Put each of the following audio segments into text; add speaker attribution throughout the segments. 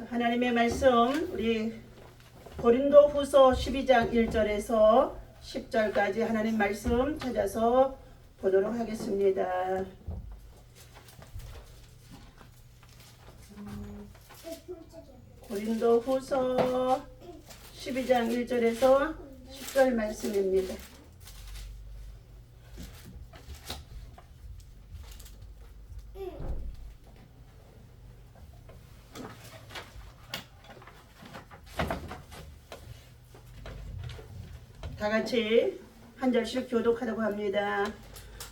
Speaker 1: 하나님의 말씀 우리 고린도후서 12장 1절에서 10절까지 하나님 말씀 찾아서 보도록 하겠습니다. 고린도후서 12장 1절에서 10절 말씀입니다. 다 같이 한 절씩 교독하려고 합니다.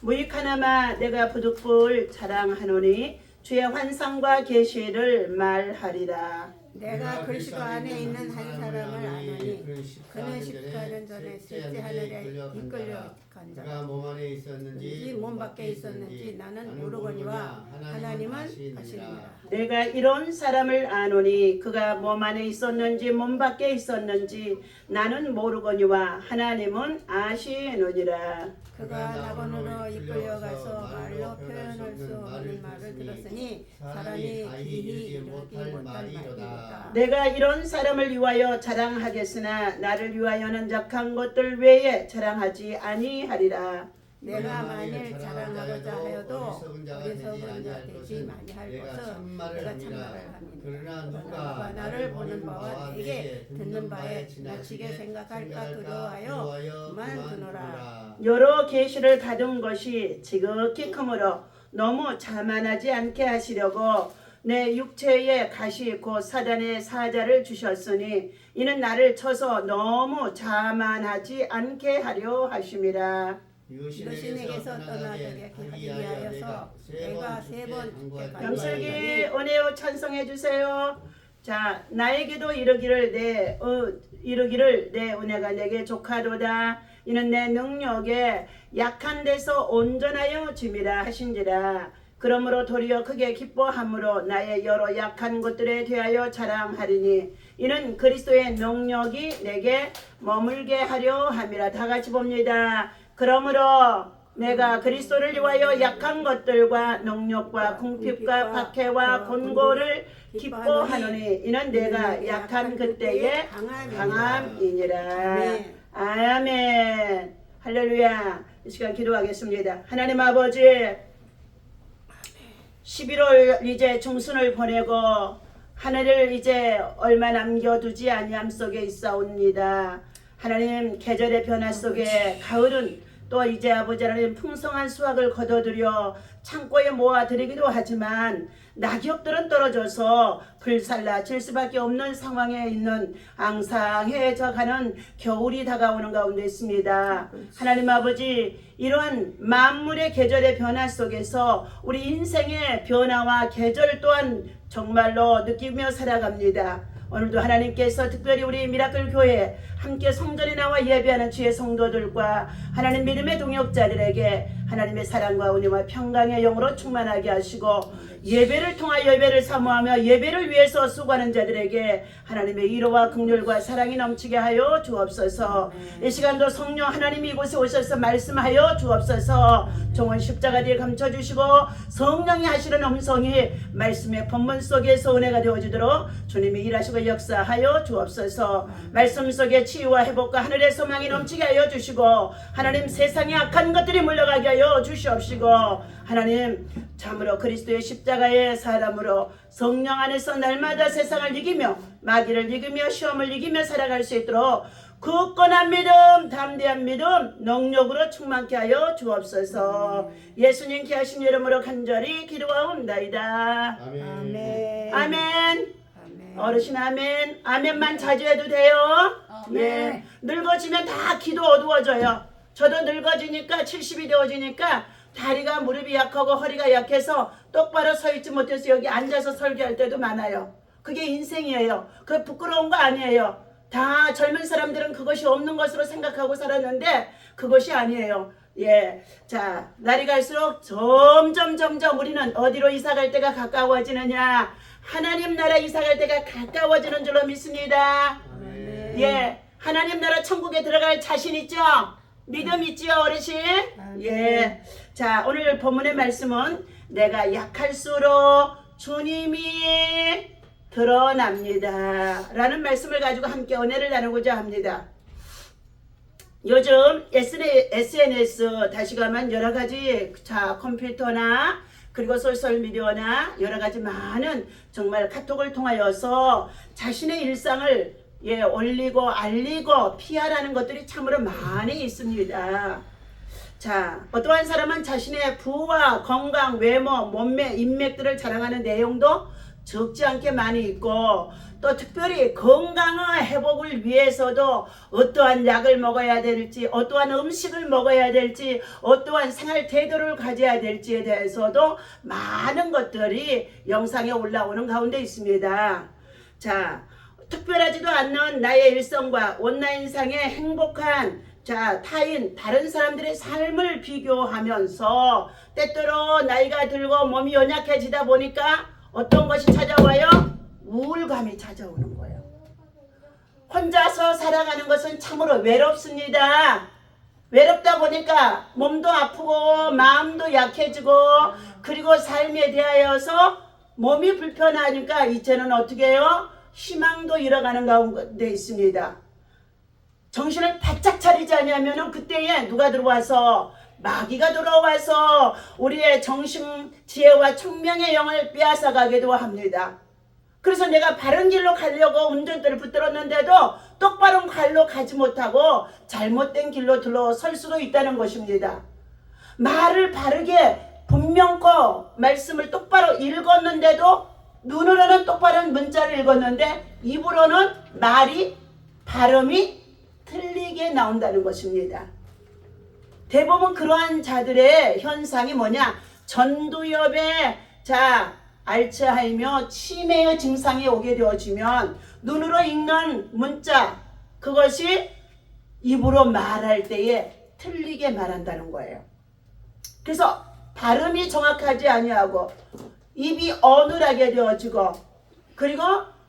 Speaker 1: 무익하나마 내가 부득불 자랑하노니 주의 환상과 계시를 말하리라.
Speaker 2: 내가 그리스도 안에 있는 한 사람을 아노니 그는 14년 전에 셋째 하늘에 이끌려 간 자가
Speaker 3: 몸 안에 있었는지
Speaker 2: 몸 밖에 있었는지 나는 모르거니와 하나님은 아시느니라.
Speaker 1: 내가 이런 사람을 아노니 그가 몸 안에 있었는지 몸 밖에 있었는지 나는 모르거니와 하나님은 아시느니라.
Speaker 2: 그가 낙원으로 이끌려가서 말로 표현할 수 없는 말을 들었으니 사람이 기히 이르기 못할 말이로다.
Speaker 1: 내가 이런 사람을 위하여 자랑하겠으나 나를 위하여는 약한 것들 외에 자랑하지 아니하리라.
Speaker 2: 내가 만일 자랑하고자 하여도 어리석은 자 되지 아니할 것은 내가 참말을 합니다.
Speaker 3: 그러나
Speaker 2: 누가 나를 보는 바와 내게 듣는 바에 지나치게 생각할까 두려워하여 그만두노라.
Speaker 1: 여러 계시를 받은 것이 지극히 크므로 너무 자만하지 않게 하시려고 내 육체에 가시 곧 사단의 사자를 주셨으니 이는 나를 쳐서 너무 자만하지 않게 하려 하심이라.
Speaker 2: 이것이 내게서 떠나게 하기 위하여서 내가 세번
Speaker 1: 염슬기 은혜요 찬송해 주세요. 자, 나에게도 이르기를 내 은혜가 내게 족하도다. 이는 내 능력에 약한 데서 온전하여 짐이라 하신지라. 그러므로 도리어 크게 기뻐함으로 나의 여러 약한 것들에 대하여 자랑하리니 이는 그리스도의 능력이 내게 머물게 하려 함이라. 다 같이 봅니다. 그러므로 내가 그리스도를 위하여 약한 것들과 능력과 궁핍과 박해와 곤고를 기뻐하노니 이는 내가 약한 그때의 강함이니라. 아멘. 할렐루야. 이 시간 기도하겠습니다. 하나님 아버지 11월 이제 중순을 보내고 하늘을 이제 얼마 남겨두지 아니함 속에 있사옵니다. 하나님 계절의 변화 속에 가을은 또 이제 아버지 하나님 풍성한 수확을 거둬들여 창고에 모아드리기도 하지만 낙엽들은 떨어져서 불살라질 수밖에 없는 상황에 있는 앙상해져 가는 겨울이 다가오는 가운데 있습니다. 하나님 아버지 이러한 만물의 계절의 변화 속에서 우리 인생의 변화와 계절 또한 정말로 느끼며 살아갑니다. 오늘도 하나님께서 특별히 우리 미라클 교회 함께 성전에 나와 예배하는 주의 성도들과 하나님 믿음의 동역자들에게 하나님의 사랑과 은혜와 평강의 영으로 충만하게 하시고 예배를 통하여 예배를 사모하며 예배를 위해서 수고하는 자들에게 하나님의 위로와 긍휼과 사랑이 넘치게 하여 주옵소서. 이 시간도 성령 하나님이 이곳에 오셔서 말씀하여 주옵소서. 종은 십자가 뒤에 감춰주시고 성령이 하시는 음성이 말씀의 본문 속에서 은혜가 되어주도록 주님이 일하시고 역사하여 주옵소서. 말씀 속에 치유와 회복과 하늘의 소망이 넘치게 하여 주시고 하나님 세상의 악한 것들이 물러가게 하여 주시옵시고 하나님 참으로 그리스도의 십자가의 사람으로 성령 안에서 날마다 세상을 이기며 마귀를 이기며 시험을 이기며 살아갈 수 있도록 굳건한 믿음, 담대한 믿음, 능력으로 충만케 하여 주옵소서. 예수님 귀하신 이름으로 간절히 기도하옵나이다.
Speaker 3: 아멘.
Speaker 1: 아멘. 어르신 아멘. 아멘만 자주 해도 돼요. 예. 늙어지면 다 기도 어두워져요. 저도 늙어지니까 70이 되어지니까 다리가 무릎이 약하고 허리가 약해서 똑바로 서 있지 못해서 여기 앉아서 설교할 때도 많아요. 그게 인생이에요. 그 부끄러운 거 아니에요. 다 젊은 사람들은 그것이 없는 것으로 생각하고 살았는데 그것이 아니에요. 예, 자 날이 갈수록 점점 우리는 어디로 이사갈 때가 가까워지느냐, 하나님 나라 이사갈 때가 가까워지는 줄로 믿습니다.
Speaker 3: 아멘.
Speaker 1: 예, 하나님 나라 천국에 들어갈 자신 있죠? 믿음 있지요, 어르신? 예. 자, 오늘 본문의 말씀은 내가 약할수록 주님이 드러납니다. 라는 말씀을 가지고 함께 은혜를 나누고자 합니다. 요즘 SNS 다시 가면 여러 가지 컴퓨터나 그리고 소셜미디어나 여러 가지 많은 정말 카톡을 통하여서 자신의 일상을 올리고 알리고 피하라는 것들이 참으로 많이 있습니다. 자, 어떠한 사람은 자신의 부와 건강, 외모, 몸매, 인맥들을 자랑하는 내용도 적지 않게 많이 있고 또 특별히 건강의 회복을 위해서도 어떠한 약을 먹어야 될지 어떠한 음식을 먹어야 될지 어떠한 생활 태도를 가져야 될지에 대해서도 많은 것들이 영상에 올라오는 가운데 있습니다. 자, 특별하지도 않는 나의 일상과 온라인상의 행복한 타인 다른 사람들의 삶을 비교하면서 때때로 나이가 들고 몸이 연약해지다 보니까 어떤 것이 찾아와요? 우울감이 찾아오는 거예요. 혼자서 살아가는 것은 참으로 외롭습니다. 외롭다 보니까 몸도 아프고 마음도 약해지고 그리고 삶에 대하여서 몸이 불편하니까 이제는 어떻게 해요? 희망도 잃어가는 가운데 있습니다. 정신을 바짝 차리지 않으면 그때에 누가 들어와서 마귀가 들어와서 우리의 정신, 지혜와 총명의 영을 빼앗아가기도 합니다. 그래서 내가 바른 길로 가려고 운전대를 붙들었는데도 똑바른 길로 가지 못하고 잘못된 길로 들어설 수도 있다는 것입니다. 말을 바르게 분명코 말씀을 똑바로 읽었는데도 눈으로는 똑바른 문자를 읽었는데 입으로는 말이 발음이 틀리게 나온다는 것입니다. 대부분 그러한 자들의 현상이 뭐냐? 전두엽에 알츠하이머 치매의 증상이 오게 되어지면 눈으로 읽는 문자 그것이 입으로 말할 때에 틀리게 말한다는 거예요. 그래서 발음이 정확하지 아니하고 입이 어눌하게 되어지고 그리고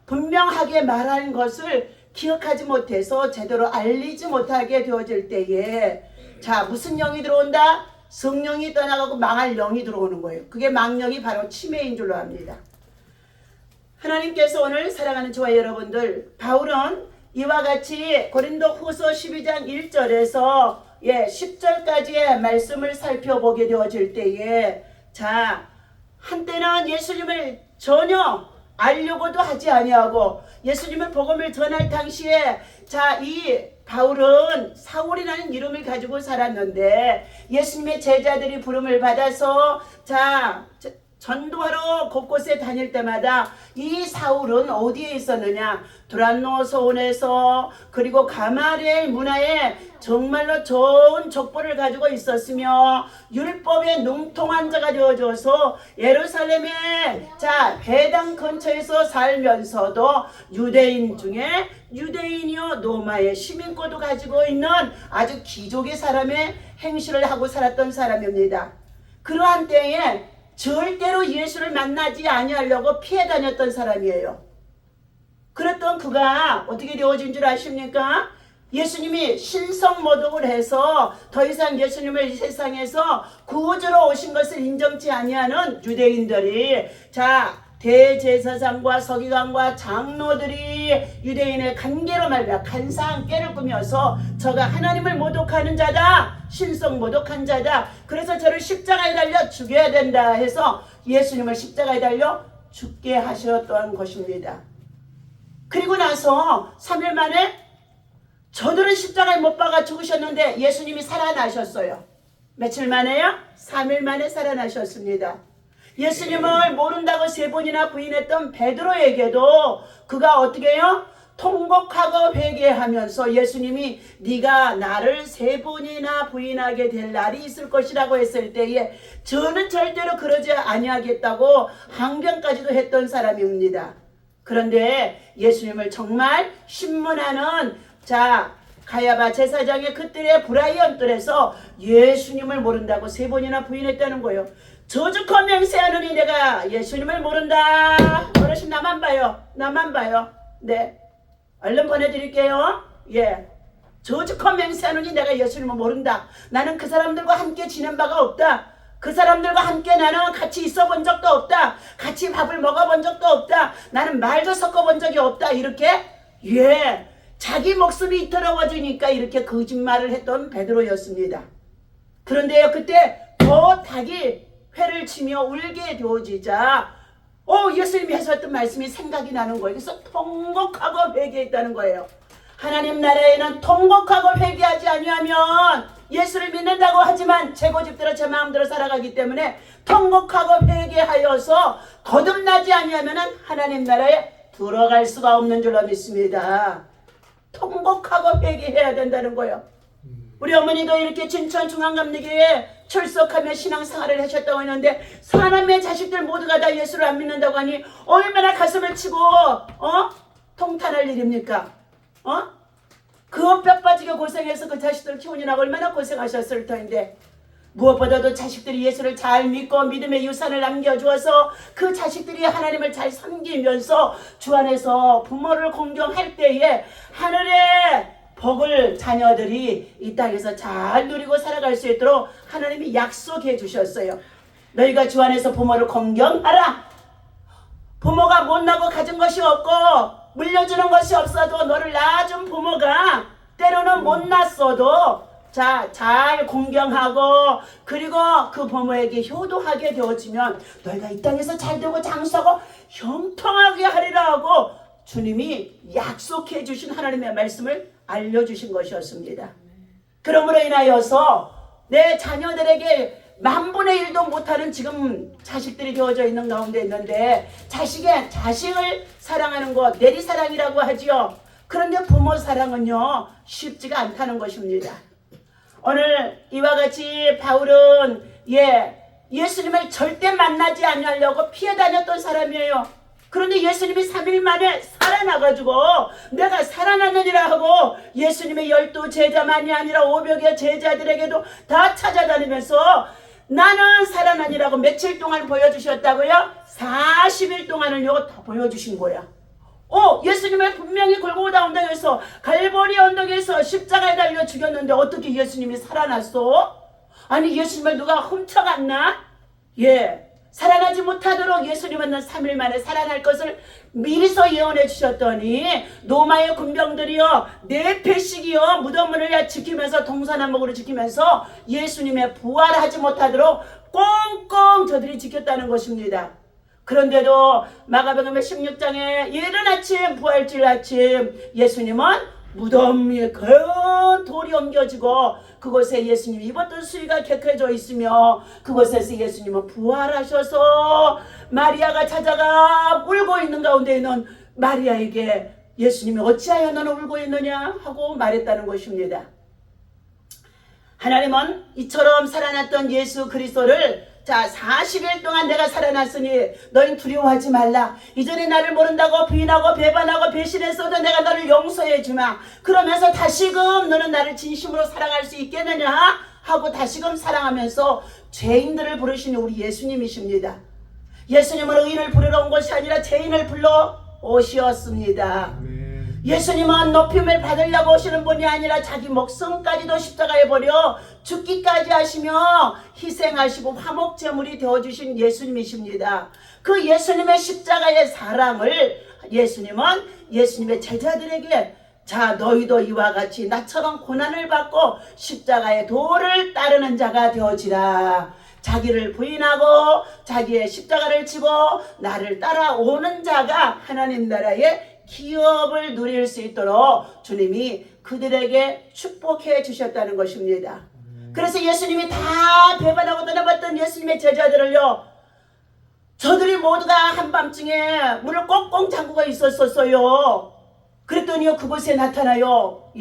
Speaker 1: 분명하게 말하는 것을 기억하지 못해서 제대로 알리지 못하게 되어질 때에 무슨 영이 들어온다? 성령이 떠나가고 망할 영이 들어오는 거예요. 그게 망령이 바로 치매인 줄로 압니다. 하나님께서 오늘 사랑하는 저와 여러분들 바울은 이와 같이 고린도 후서 12장 1절에서 10절까지의 말씀을 살펴보게 되어질 때에 한때는 예수님을 전혀 알려고도 하지 아니하고 예수님의 복음을 전할 당시에 이 바울은 사울이라는 이름을 가지고 살았는데 예수님의 제자들이 부름을 받아서 전도하러 곳곳에 다닐 때마다 이 사울은 어디에 있었느냐? 두란노 소원에서 그리고 가마리엘 문화에 정말로 좋은 족보를 가지고 있었으며 율법에 능통한 자가 되어져서 예루살렘의 회당 근처에서 살면서도 유대인 중에 유대인이요 로마의 시민권도 가지고 있는 아주 귀족의 사람의 행실을 하고 살았던 사람입니다. 그러한 때에 절대로 예수를 만나지 아니하려고 피해 다녔던 사람이에요. 그랬던 그가 어떻게 되어진 줄 아십니까? 예수님이 신성모독을 해서 더 이상 예수님을 이 세상에서 구주로 오신 것을 인정치 아니하는 유대인들이 대제사장과 서기관과 장로들이 유대인의 간계로 말미암아 간사한 꾀를 꾸며서 저가 하나님을 모독하는 자다, 신성 모독한 자다, 그래서 저를 십자가에 달려 죽여야 된다 해서 예수님을 십자가에 달려 죽게 하셨던 것입니다. 그리고 나서 3일 만에 저들은 십자가에 못 박아 죽으셨는데 예수님이 살아나셨어요. 며칠 만에요? 3일 만에 살아나셨습니다. 예수님을 모른다고 3번이나 부인했던 베드로에게도 그가 어떻게 해요? 통곡하고 회개하면서 예수님이 네가 나를 3번이나 부인하게 될 날이 있을 것이라고 했을 때에 저는 절대로 그러지 아니하겠다고 항변까지도 했던 사람입니다. 그런데 예수님을 정말 신문하는 가야바 제사장의 그들의 브라이언들에서 예수님을 모른다고 3번이나 부인했다는 거예요. 저주커 맹세하느니 내가 예수님을 모른다. 어르신 나만 봐요. 네. 얼른 보내드릴게요. 저주컨 맹세하노니 내가 예수님을 모른다. 나는 그 사람들과 함께 지낸 바가 없다. 그 사람들과 함께 나는 같이 있어 본 적도 없다. 같이 밥을 먹어본 적도 없다. 나는 말도 섞어본 적이 없다. 이렇게 자기 목숨이 이토로워지니까 이렇게 거짓말을 했던 베드로였습니다. 그런데요, 그때 더 닭이 회를 치며 울게 되어지자 예수님이 하셨던 말씀이 생각이 나는 거예요. 그래서 통곡하고 회개했다는 거예요. 하나님 나라에는 통곡하고 회개하지 아니하면 예수를 믿는다고 하지만 제 고집대로 제 마음대로 살아가기 때문에 통곡하고 회개하여서 거듭나지 아니하면 하나님 나라에 들어갈 수가 없는 줄로 믿습니다. 통곡하고 회개해야 된다는 거예요. 우리 어머니도 이렇게 진천중앙감리교회에 출석하며 신앙생활을 하셨다고 했는데 사람의 자식들 모두가 다 예수를 안 믿는다고 하니 얼마나 가슴을 치고 통탄할 일입니까? 그 뼈 빠지게 고생해서 그 자식들 키우느라고 얼마나 고생하셨을 터인데 무엇보다도 자식들이 예수를 잘 믿고 믿음의 유산을 남겨주어서 그 자식들이 하나님을 잘 섬기면서 주 안에서 부모를 공경할 때에 하늘의 복을 자녀들이 이 땅에서 잘 누리고 살아갈 수 있도록 하나님이 약속해 주셨어요. 너희가 주 안에서 부모를 공경하라. 부모가 못나고 가진 것이 없고 물려주는 것이 없어도 너를 낳아준 부모가 때로는 못났어도 잘 공경하고 그리고 그 부모에게 효도하게 되어지면 너희가 이 땅에서 잘되고 장수하고 형통하게 하리라 하고 주님이 약속해 주신 하나님의 말씀을 알려주신 것이었습니다. 그러므로 인하여서 내 자녀들에게 10,000,000,000도 못하는 지금 자식들이 되어져 있는 가운데 있는데 자식을 사랑하는 것 내리사랑이라고 하지요. 그런데 부모 사랑은요 쉽지가 않다는 것입니다. 오늘 이와 같이 바울은 예수님을 절대 만나지 않으려고 피해 다녔던 사람이에요. 그런데 예수님이 3일 만에 살아나가지고 내가 살아났느니라 하고 예수님의 12 제자만이 아니라 500여 제자들에게도 다 찾아다니면서 나는 살아나니라고 며칠 동안 보여주셨다고요? 40일 동안을요 다 보여주신 거야. 예수님을 분명히 골고다 언덕에서 갈보리 언덕에서 십자가에 달려 죽였는데 어떻게 예수님이 살아났어? 아니 예수님을 누가 훔쳐갔나? 살아나지 못하도록 예수님은 3일 만에 살아날 것을 미리서 예언해 주셨더니 로마의 군병들이요 4패씩이요 무덤문을 지키면서 동서남북으로 지키면서 예수님의 부활하지 못하도록 꽁꽁 저들이 지켰다는 것입니다. 그런데도 마가복음 16장에 이른 아침 부활절 아침 예수님은 무덤 위에 큰 돌이 옮겨지고 그곳에 예수님이 입었던 수의가 객해져 있으며 그곳에서 예수님은 부활하셔서 마리아가 찾아가 울고 있는 가운데 있는 마리아에게 예수님이 어찌하여 너는 울고 있느냐 하고 말했다는 것입니다. 하나님은 이처럼 살아났던 예수 그리스도를 40일 동안 내가 살아났으니 너희는 두려워하지 말라. 이전에 나를 모른다고 부인하고 배반하고 배신했어도 내가 너를 용서해 주마. 그러면서 다시금 너는 나를 진심으로 사랑할 수 있겠느냐 하고 다시금 사랑하면서 죄인들을 부르시는 우리 예수님이십니다. 예수님은 의인을 부르러 온 것이 아니라 죄인을 불러 오시었습니다. 예수님은 높임을 받으려고 오시는 분이 아니라 자기 목숨까지도 십자가에 버려 죽기까지 하시며 희생하시고 화목제물이 되어주신 예수님이십니다. 그 예수님의 십자가의 사랑을 예수님은 예수님의 제자들에게 너희도 이와 같이 나처럼 고난을 받고 십자가의 도를 따르는 자가 되어지라. 자기를 부인하고 자기의 십자가를 지고 나를 따라오는 자가 하나님 나라의 기업을 누릴 수 있도록 주님이 그들에게 축복해 주셨다는 것입니다. 그래서 예수님이 다 배반하고 떠나봤던 예수님의 제자들을요 저들이 모두가 한밤중에 문을 꽁꽁 잠그고 있었어요. 그랬더니요 그곳에 나타나요.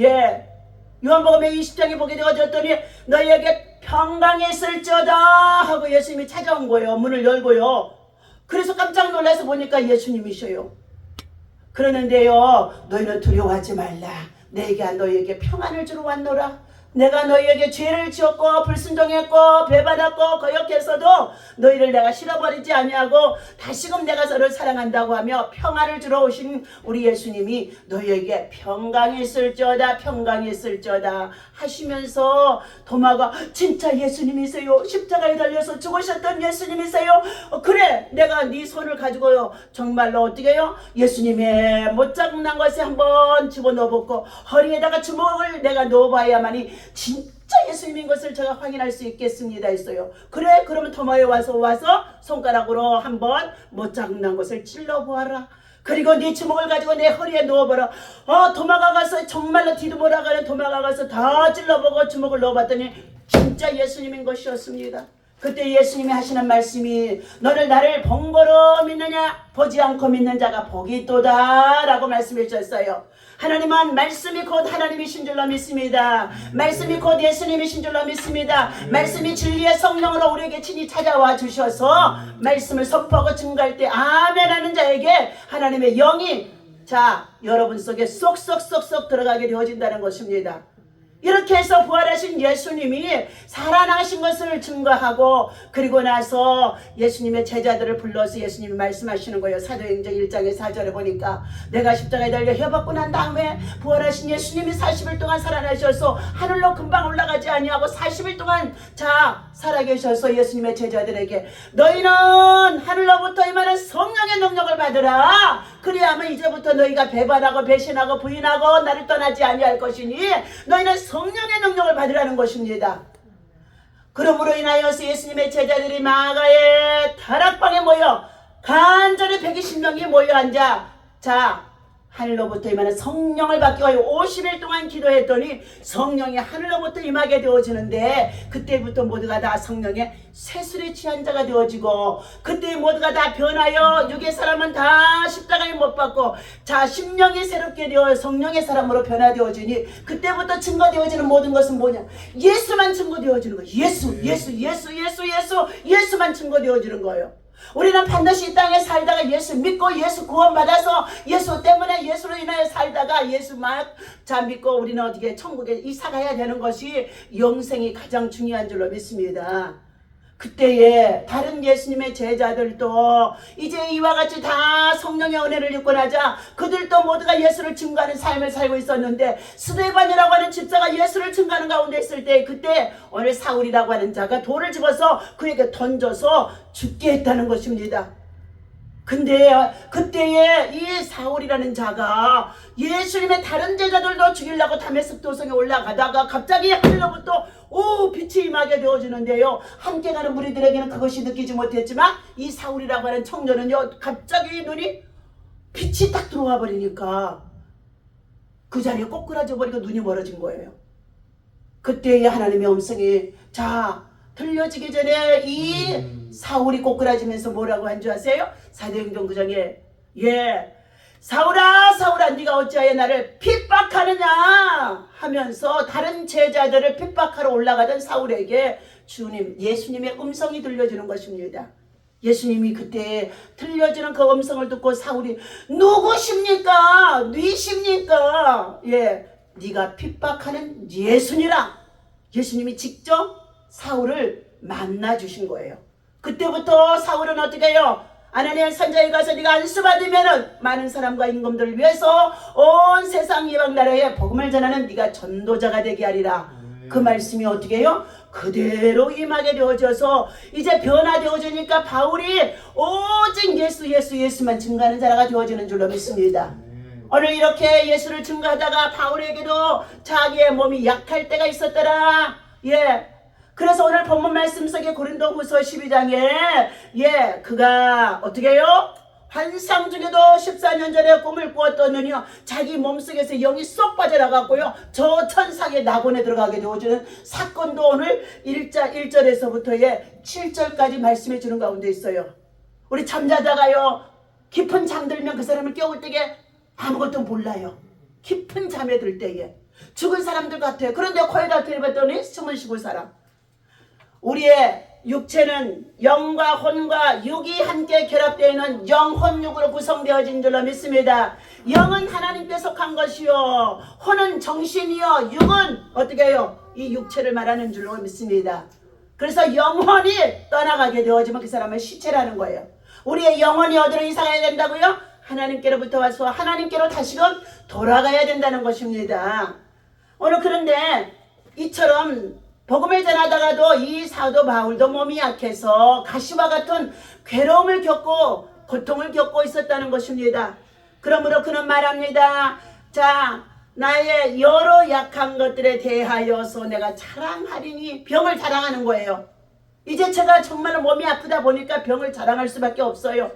Speaker 1: 요한복음 20장에 보게 되어졌더니 너희에게 평강이 있을지어다 하고 예수님이 찾아온 거예요. 문을 열고요. 그래서 깜짝 놀라서 보니까 예수님이셔요. 그러는데요 너희는 두려워하지 말라. 내가 너희에게 평안을 주러 왔노라. 내가 너희에게 죄를 지었고 불순종했고 배반했고 거역해서도 너희를 내가 실어버리지 아니하고 다시금 내가 너를 사랑한다고 하며 평화를 주러 오신 우리 예수님이 너희에게 평강이 있을지어다 평강이 있을지어다 하시면서 도마가 진짜 예수님이세요? 십자가에 달려서 죽으셨던 예수님이세요? 그래 내가 네 손을 가지고요 정말로 어떻게 해요? 예수님의 못자국 난 것에 한번 집어넣어보고 허리에다가 주먹을 내가 넣어봐야만이 진짜 예수님인 것을 제가 확인할 수 있겠습니다 했어요. 그래 그러면 도마에 와서 손가락으로 한번 못자국 난 것을 찔러보아라. 그리고 네 주먹을 가지고 내 허리에 넣어버려. 도마가 가서 정말로 뒤돌아가는 도마가 가서 다 찔러보고 주먹을 넣어봤더니 진짜 예수님인 것이었습니다. 그때 예수님이 하시는 말씀이 너를 나를 번거로 믿느냐 보지 않고 믿는 자가 복이 있도다 라고 말씀해 주셨어요. 하나님은 말씀이 곧 하나님이신 줄로 믿습니다. 말씀이 곧 예수님이신 줄로 믿습니다. 말씀이 진리의 성령으로 우리에게 친히 찾아와 주셔서 말씀을 선포하고 증거할 때 아멘 하는 자에게 하나님의 영이 자 여러분 속에 쏙쏙쏙쏙 들어가게 되어진다는 것입니다. 이렇게 해서 부활하신 예수님이 살아나신 것을 증거하고 그리고 나서 예수님의 제자들을 불러서 예수님이 말씀하시는 거예요. 사도행전 1장의 4절에 보니까 내가 십자가에 달려 혀받고 난 다음에 부활하신 예수님이 40일 동안 살아나셔서 하늘로 금방 올라가지 아니하고 40일 동안 자 살아계셔서 예수님의 제자들에게 너희는 하늘로부터 임하는 성령의 능력을 받으라. 그리하면 이제부터 너희가 배반하고 배신하고 부인하고 나를 떠나지 아니할 것이니 너희는 성령의 능력을 받으라는 것입니다. 그러므로 인하여서 예수님의 제자들이 마가의 다락방에 모여 간절히 120명이 모여 앉아 자 하늘로부터 임하는 성령을 받기 위하여 50일 동안 기도했더니 성령이 하늘로부터 임하게 되어지는데 그때부터 모두가 다 성령의 세술에 취한 자가 되어지고 그때 모두가 다 변하여 육의 사람은 다 십자가에 못 박고 자 심령이 새롭게 되어 성령의 사람으로 변화되어지니 그때부터 증거되어지는 모든 것은 뭐냐 예수만 증거되어지는 거예요. 예수만 증거되어지는 거예요. 우리는 반드시 이 땅에 살다가 예수 믿고 예수 구원받아서 예수 때문에 예수로 인하여 살다가 예수만 자 믿고 우리는 어떻게 천국에 이사 가야 되는 것이 영생이 가장 중요한 줄로 믿습니다. 그때에 다른 예수님의 제자들도 이제 이와 같이 다 성령의 은혜를 입고 나자 그들도 모두가 예수를 증거하는 삶을 살고 있었는데 스데반이라고 하는 집사가 예수를 증거하는 가운데 있을 때 그때 오늘 사울이라고 하는 자가 돌을 집어서 그에게 던져서 죽게 했다는 것입니다. 근데 그때에 이 사울이라는 자가 예수님의 다른 제자들도 죽이려고 다메섹 도성에 올라가다가 갑자기 하늘로부터 빛이 임하게 되어지는데요. 함께 가는 무리들에게는 그것이 느끼지 못했지만 이 사울이라고 하는 청년은요 갑자기 눈이 빛이 딱 들어와 버리니까 그 자리에 꼬꾸라져 버리고 눈이 멀어진 거예요. 그때에 하나님의 음성이 자 들려지기 전에 이 사울이 꼬꾸라지면서 뭐라고 한 줄 아세요? 사도행전 9장에 사울아 사울아 네가 어찌하여 나를 핍박하느냐 하면서 다른 제자들을 핍박하러 올라가던 사울에게 주님 예수님의 음성이 들려주는 것입니다. 예수님이 그때 들려주는 그 음성을 듣고 사울이 누구십니까? 뉘십니까? 네가 핍박하는 예수니라. 예수님이 직접 사울을 만나 주신 거예요. 그때부터 사울은 어떻게 해요? 아나니아 선자에 가서 네가 안수받으면은 많은 사람과 임금들을 위해서 온 세상 이방 나라에 복음을 전하는 네가 전도자가 되게 하리라. 그 말씀이 어떻게 해요? 그대로 임하게 되어져서 이제 변화되어지니까 바울이 오직 예수만 증거하는 자가 되어지는 줄로 믿습니다. 오늘 이렇게 예수를 증거하다가 바울에게도 자기의 몸이 약할 때가 있었더라. 그래서 오늘 본문 말씀 속에 고린도후서 12장에 그가 어떻게 해요? 환상 중에도 14년 전에 꿈을 꾸었더니요 자기 몸속에서 영이 쏙 빠져나갔고요 저 천상의 낙원에 들어가게 되어주는 사건도 오늘 1절에서부터 7절까지 말씀해 주는 가운데 있어요. 우리 잠자다가요 깊은 잠들면 그 사람을 깨울 때에 아무것도 몰라요. 깊은 잠에 들 때에 죽은 사람들 같아요. 그런데 코에다 들이봤더니 숨을 쉬고 살아. 우리의 육체는 영과 혼과 육이 함께 결합되어 있는 영혼육으로 구성되어진 줄로 믿습니다. 영은 하나님께 속한 것이요 혼은 정신이요 육은 어떻게 해요? 이 육체를 말하는 줄로 믿습니다. 그래서 영혼이 떠나가게 되어지면 그 사람은 시체라는 거예요. 우리의 영혼이 어디로 이사가야 된다고요? 하나님께로부터 와서 하나님께로 다시금 돌아가야 된다는 것입니다. 오늘 그런데 이처럼 복음을 전하다가도 이 사도 바울도 몸이 약해서 가시와 같은 괴로움을 겪고 고통을 겪고 있었다는 것입니다. 그러므로 그는 말합니다. 자, 나의 여러 약한 것들에 대하여서 내가 자랑하리니, 병을 자랑하는 거예요. 이제 제가 정말 몸이 아프다 보니까 병을 자랑할 수밖에 없어요.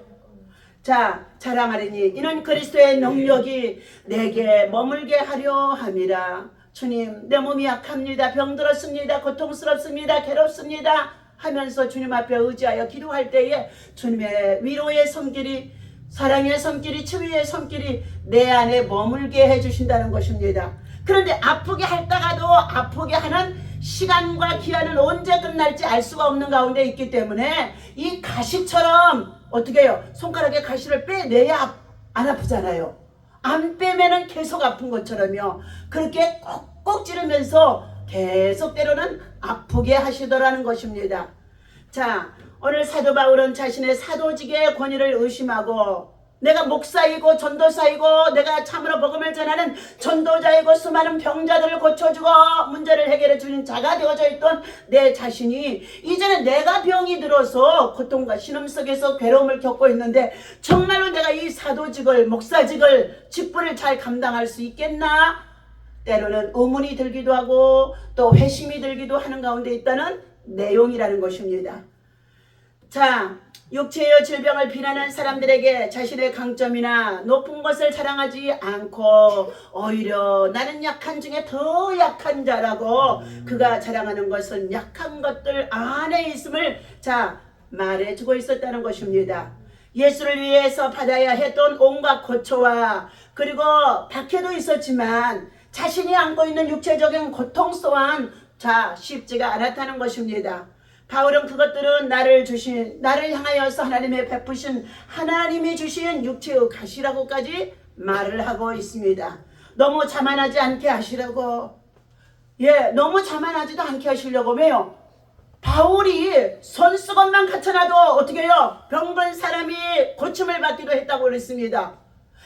Speaker 1: 자, 자랑하리니 이는 그리스도의 능력이 내게 머물게 하려 함이라. 주님, 내 몸이 약합니다. 병들었습니다. 고통스럽습니다. 괴롭습니다. 하면서 주님 앞에 의지하여 기도할 때에 주님의 위로의 손길이, 사랑의 손길이, 치유의 손길이 내 안에 머물게 해주신다는 것입니다. 그런데 아프게 했다가도 아프게 하는 시간과 기한은 언제 끝날지 알 수가 없는 가운데 있기 때문에 이 가시처럼 어떻게 해요? 손가락에 가시를 빼내야 안 아프잖아요. 안 빼면은 계속 아픈 것처럼요. 그렇게 꼭꼭 찌르면서 계속 때로는 아프게 하시더라는 것입니다. 자, 오늘 사도 바울은 자신의 사도직의 권위를 의심하고 내가 목사이고 전도사이고 내가 참으로 복음을 전하는 전도자이고 수많은 병자들을 고쳐주고 문제를 해결해 주는 자가 되어져 있던 내 자신이 이제는 내가 병이 들어서 고통과 신음 속에서 괴로움을 겪고 있는데 정말로 내가 이 사도직을, 목사직을, 직분을 잘 감당할 수 있겠나? 때로는 의문이 들기도 하고 또 회심이 들기도 하는 가운데 있다는 내용이라는 것입니다. 자, 육체의 질병을 비난하는 사람들에게 자신의 강점이나 높은 것을 자랑하지 않고 오히려 나는 약한 중에 더 약한 자라고 그가 자랑하는 것은 약한 것들 안에 있음을 자 말해주고 있었다는 것입니다. 예수를 위해서 받아야 했던 온갖 고초와 그리고 박해도 있었지만 자신이 안고 있는 육체적인 고통 또한 자 쉽지가 않았다는 것입니다. 바울은 그것들은 나를 향하여서 하나님의 베푸신 하나님이 주신 육체의 가시라고까지 말을 하고 있습니다. 너무 자만하지 않게 하시라고. 너무 자만하지도 않게 하시려고. 왜요? 바울이 손수건만 갖춰놔도 어떻게 해요? 병든 사람이 고침을 받기도 했다고 그랬습니다.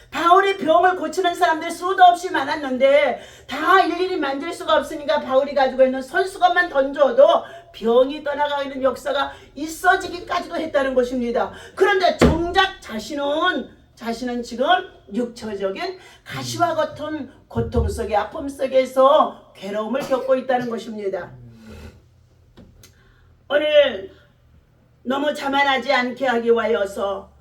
Speaker 1: 바울이 병을 고치는 사람들 수도 없이 많았는데 다 일일이 만질 수가 없으니까 바울이 가지고 있는 손수건만 던져도 병이 떠나가는 역사가 있어지기까지도 했다는 것입니다. 그런데 정작 자신은 지금 육체적인 가시와 같은 고통 속에 아픔 속에서 괴로움을 겪고 있다는 것입니다. 오늘 너무 자만하지 않게 하기 위하여서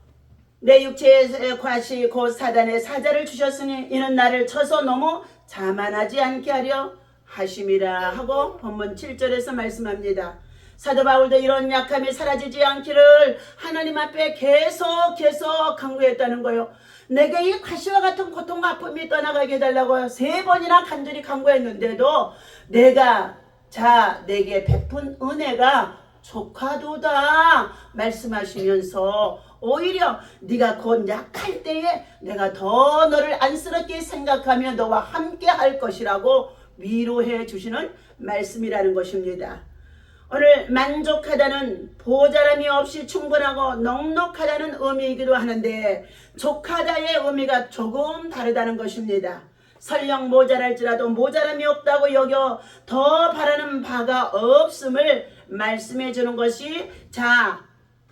Speaker 1: 내 육체의 과시 곧 사단의 사자를 주셨으니 이는 나를 쳐서 너무 자만하지 않게 하려 하심이라 하고 본문 7절에서 말씀합니다. 사도 바울도 이런 약함이 사라지지 않기를 하나님 앞에 계속 간구했다는 거예요. 내게 이 가시와 같은 고통과 아픔이 떠나가게 해달라고 3번이나 간절히 간구했는데도 내게 베푼 은혜가 족하도다 말씀하시면서 오히려 네가 곧 약할 때에 내가 더 너를 안쓰럽게 생각하며 너와 함께 할 것이라고 위로해 주시는 말씀이라는 것입니다. 오늘 만족하다는 보잘함이 없이 충분하고 넉넉하다는 의미이기도 하는데 족하다의 의미가 조금 다르다는 것입니다. 설령 모자랄지라도 모자람이 없다고 여겨 더 바라는 바가 없음을 말씀해 주는 것이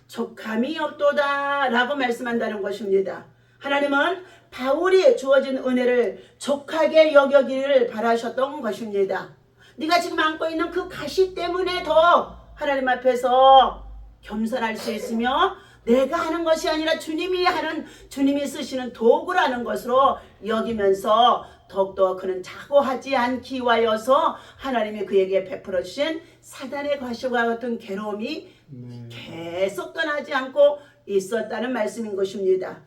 Speaker 1: 족함이 없도다 라고 말씀한다는 것입니다. 하나님은 바울이 주어진 은혜를 족하게 여겨기를 바라셨던 것입니다. 네가 지금 안고 있는 그 가시 때문에 더 하나님 앞에서 겸손할 수 있으며 내가 하는 것이 아니라 주님이 쓰시는 도구라는 것으로 여기면서 더욱더 그는 자고하지 않기 위하여서 하나님이 그에게 베풀어 주신 사단의 과시와 같은 괴로움이 계속 떠나지 않고 있었다는 말씀인 것입니다.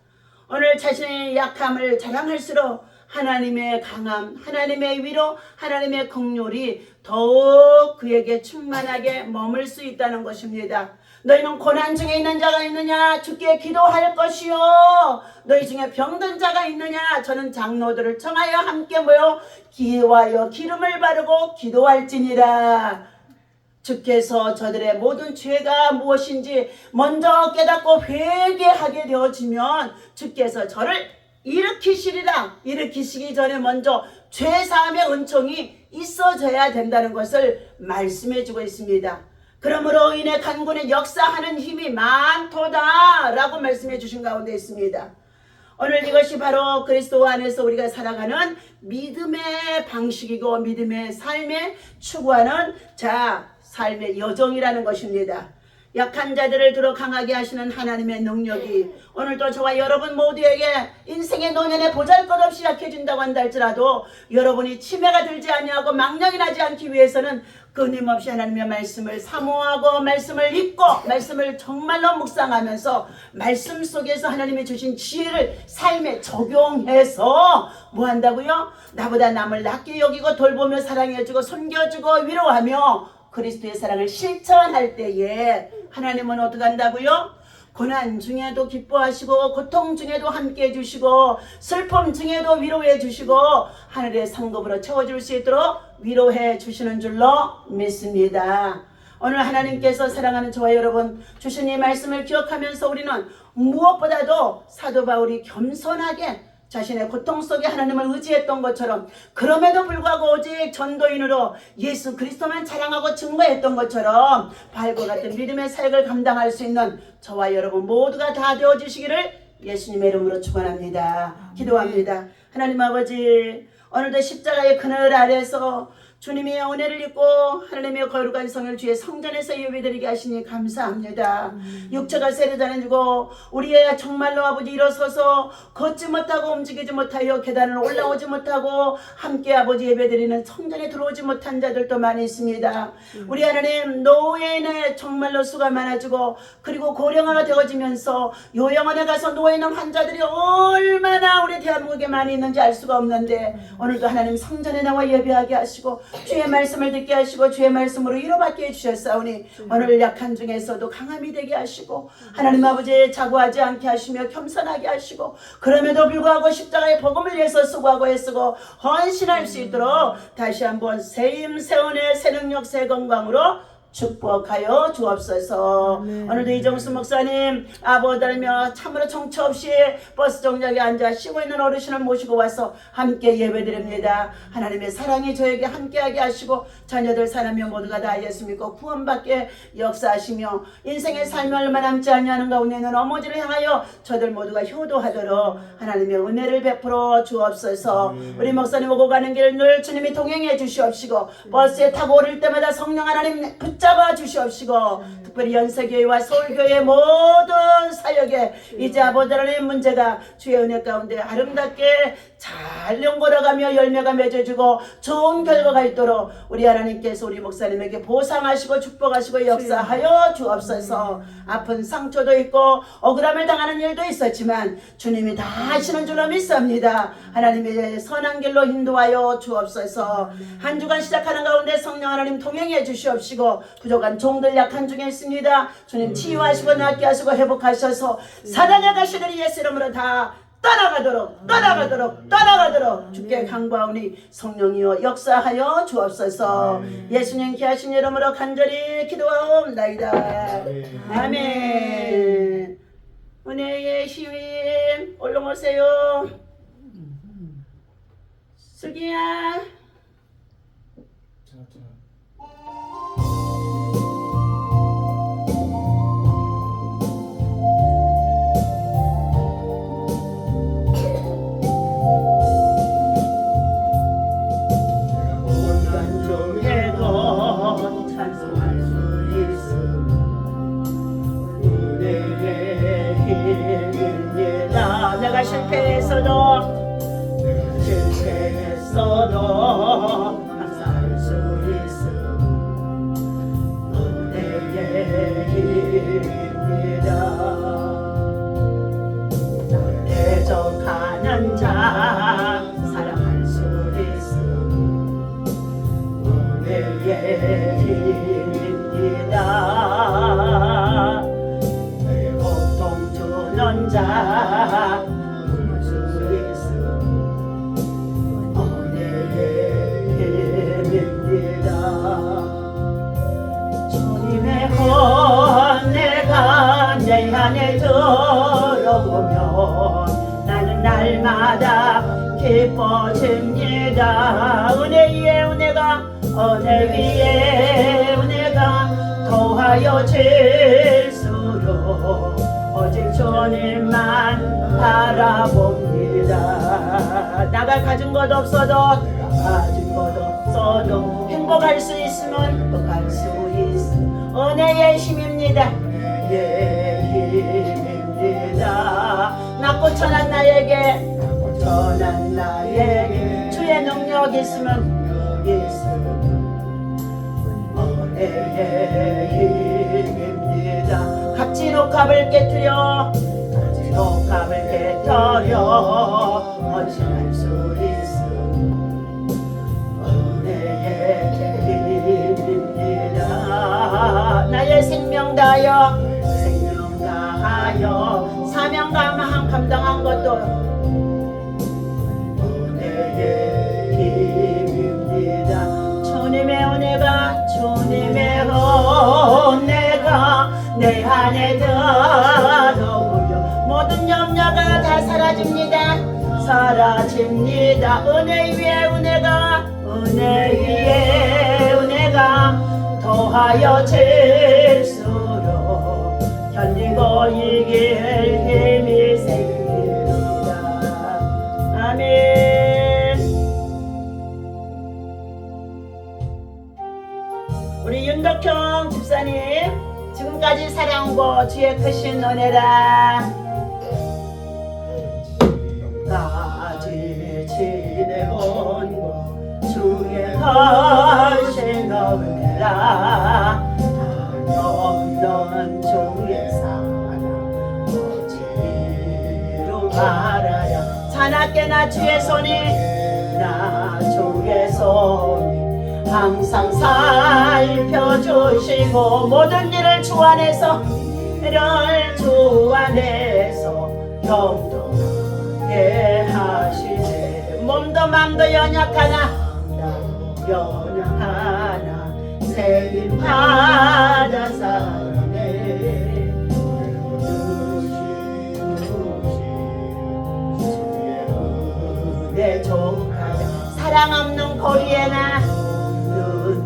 Speaker 1: 오늘 자신의 약함을 자랑할수록 하나님의 강함, 하나님의 위로, 하나님의 긍휼이 더욱 그에게 충만하게 머물 수 있다는 것입니다. 너희는 고난 중에 있는 자가 있느냐? 주께 기도할 것이요. 너희 중에 병든 자가 있느냐? 저는 장로들을 청하여 함께 모여 기도하여 기름을 바르고 기도할지니라. 주께서 저들의 모든 죄가 무엇인지 먼저 깨닫고 회개하게 되어지면 주께서 저를 일으키시리라. 일으키시기 전에 먼저 죄사함의 은총이 있어져야 된다는 것을 말씀해 주고 있습니다. 그러므로 인해 간구는 역사하는 힘이 많도다 라고 말씀해 주신 가운데 있습니다. 오늘 이것이 바로 그리스도 안에서 우리가 살아가는 믿음의 방식이고 믿음의 삶에 추구하는 삶의 여정이라는 것입니다. 약한 자들을 들어 강하게 하시는 하나님의 능력이 오늘도 저와 여러분 모두에게 인생의 노년에 보잘것없이 약해진다고 한다 할지라도 여러분이 치매가 들지 아니하고 망령이 나지 않기 위해서는 끊임없이 하나님의 말씀을 사모하고 말씀을 읽고 말씀을 정말로 묵상하면서 말씀 속에서 하나님이 주신 지혜를 삶에 적용해서 뭐 한다고요? 나보다 남을 낮게 여기고 돌보며 사랑해주고 섬겨주고 위로하며 그리스도의 사랑을 실천할 때에 하나님은 어떻게 한다고요? 고난 중에도 기뻐하시고 고통 중에도 함께 해주시고 슬픔 중에도 위로해 주시고 하늘의 상급으로 채워줄 수 있도록 위로해 주시는 줄로 믿습니다. 오늘 하나님께서 사랑하는 저와 여러분 주신 이 말씀을 기억하면서 우리는 무엇보다도 사도 바울이 겸손하게 자신의 고통 속에 하나님을 의지했던 것처럼 그럼에도 불구하고 오직 전도인으로 예수 그리스도만 자랑하고 증거했던 것처럼 바울과 같은 믿음의 사역을 감당할 수 있는 저와 여러분 모두가 다 되어주시기를 예수님의 이름으로 축원합니다. 기도합니다. 하나님 아버지 오늘도 십자가의 그늘 아래서 주님의 은혜를 입고 하나님의 거룩한 성을 주의 성전에서 예배드리게 하시니 감사합니다. 육체가 세례자는주고 우리의 정말로 아버지 일어서서 걷지 못하고 움직이지 못하여 계단을 올라오지 못하고 함께 아버지 예배드리는 성전에 들어오지 못한 자들도 많이 있습니다. 우리 하나님 노예인의 정말로 수가 많아지고 그리고 고령화가 되어지면서 요양원에 가서 누워있는 환자들이 얼마나 우리 대한민국에 많이 있는지 알 수가 없는데 오늘도 하나님 성전에 나와 예배하게 하시고 주의 말씀을 듣게 하시고 주의 말씀으로 위로받게 해주셨사오니 오늘 약한 중에서도 강함이 되게 하시고 하나님 아버지 자고하지 않게 하시며 겸손하게 하시고 그럼에도 불구하고 십자가의 복음을 위해서 수고하고 애쓰고 헌신할 수 있도록 다시 한번 새힘 새운의 새 능력 새 건강으로 축복하여 주옵소서. 오늘도 이정수 목사님 아버지며 참으로 정처 없이 버스 정류장에 앉아 쉬고 있는 어르신을 모시고 와서 함께 예배드립니다. 하나님의 사랑이 저에게 함께하게 하시고 자녀들 사람이 모두가 다 예수 믿고 구원받게 역사하시며 인생의 삶이 얼마 남지 않냐는 가운데 있는 어머니를 향하여 저들 모두가 효도하도록 하나님의 은혜를 베풀어 주옵소서. 우리 목사님 오고 가는 길 늘 주님이 동행해 주시옵시고 버스에 타고 오를 때마다 성령 하나님 붙잡아 주시옵시고 특별히 연세교회와 서울교회 모든 사역에 이제 아버지 하나님의 문제가 주의 은혜 가운데 아름답게 잘 연골어가며 열매가 맺어지고 좋은 결과가 있도록 우리 하나님께서 우리 목사님에게 보상하시고 축복하시고 역사하여 주옵소서. 아픈 상처도 있고 억울함을 당하는 일도 있었지만 주님이 다 하시는 줄로 믿습니다. 하나님의 선한 길로 인도하여 주옵소서. 한 주간 시작하는 가운데 성령 하나님 동행해 주시옵시고 부족한 종들 약한 중에 있습니다. 주님 치유하시고 낫게 하시고 회복하셔서 사단의 가시들이 예수 이름으로 다 떠나가도록 주께 간구하오니 성령이여 역사하여 주옵소서. 예수님 귀하신 이름으로 간절히 기도하옵나이다. 아멘. 은혜의 힘 올라오세요. 슬기야. 내가 실패했어도 항상 할 수 있음 은혜의 힘이다. 대적하는 자 사랑 안에 들어오면 나는 날마다 기뻐집니다. 은혜 위에 은혜가 은혜 위에 은혜가 더하여 질수록 오직 주님만 바라봅니다. 나가 가진 것 없어도 가진 것 없어도 행복할 수 있으면 행복할 수 있어. 은혜의 힘입니다. 예 힘입니다. 낮고 천한 나에게 천한 나에게 주의 능력 있으면 은혜의 힘입니다. 값진 옥합을 깨뜨려 값진 옥합을 깨뜨려 헌신할 수 있음. 은혜의 힘입니다. 나의 생명 다하여 사명 감당한 것도 은혜의 힘입니다. 주님의 은혜가 내 안에 들어오며 모든 염려가 다 사라집니다. 은혜 위에 은혜가 은혜 위에 은혜가 더하여 질수록 견디고 이길 힘이 생깁니다. 아멘. 우리 윤덕형 집사님 지금까지 사랑과 주의 크신 은혜라 까지 지내본 주의 크신 은혜라 없는 주의 사랑 어찌로 말하랴. 자나깨나 주의 손이 나 주의 손이 항상 살펴주시고 모든 일을 주 안에서 영원하게 하시네. 몸도 맘도 연약하나 세임 받아 사네. 내 조카야 사랑 없는 고리에나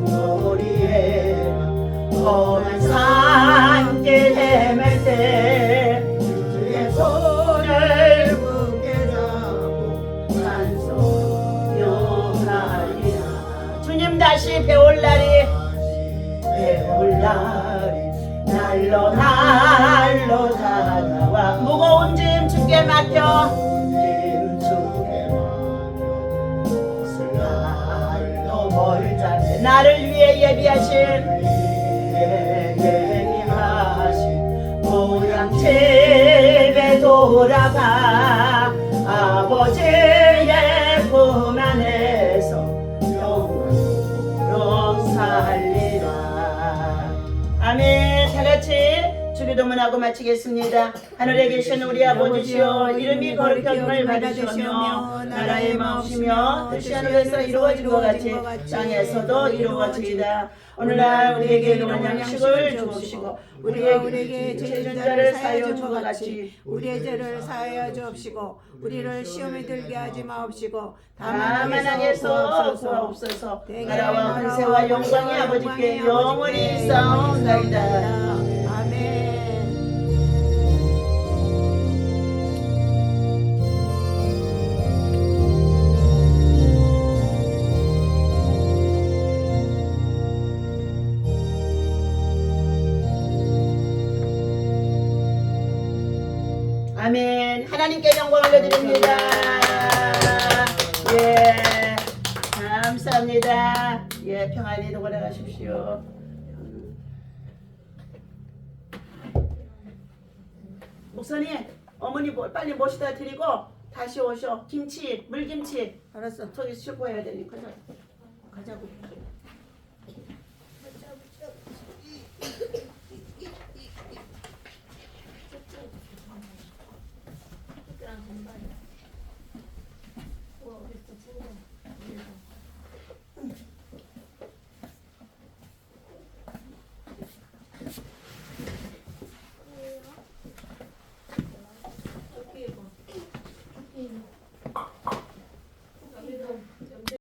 Speaker 1: 눈고리에 험한 산길 헤맬 때 주의 손을 굳게 잡고 찬송하리라. 주님 다시 배울 날이 날로 다가와 무거운 짐 주께 맡겨 날로 멀자네. 나를 위해 예비하신 고향 집에 돌아가 아버지의 품 안에서 영원으로 살리라. 아멘. 다같이 주기도문하고 마치겠습니다. 하늘에 계신 우리 아버지시여 이름이 거룩히 여김을 받으시오며 나라의 마옵시며 뜻이 하늘에서 이루어진 것 같이 땅에서도 이루어지이다. 오늘날 우리에게 일용할 양식을 주옵시고 우리에게 죄 지은 자를 사하여 준 것 같이
Speaker 2: 우리의 죄를 사하여 주옵시고 우리를 시험에 들게 하지 마옵시고
Speaker 1: 다만 안에서 구하옵소서. 나라와 권세와 영광이 아버지께 영원히 있사옵나이다.
Speaker 2: 아멘.
Speaker 1: 아멘. 하나님께 영광 올려드립니다. 예, 감사합니다. 예, 평안히 돌아가십시오. 목사님, 어머니 빨리 모시다 드리고 다시 오셔. 김치, 물김치.
Speaker 2: 알았어.
Speaker 1: 저기 싣고 와야 되니까 가자고.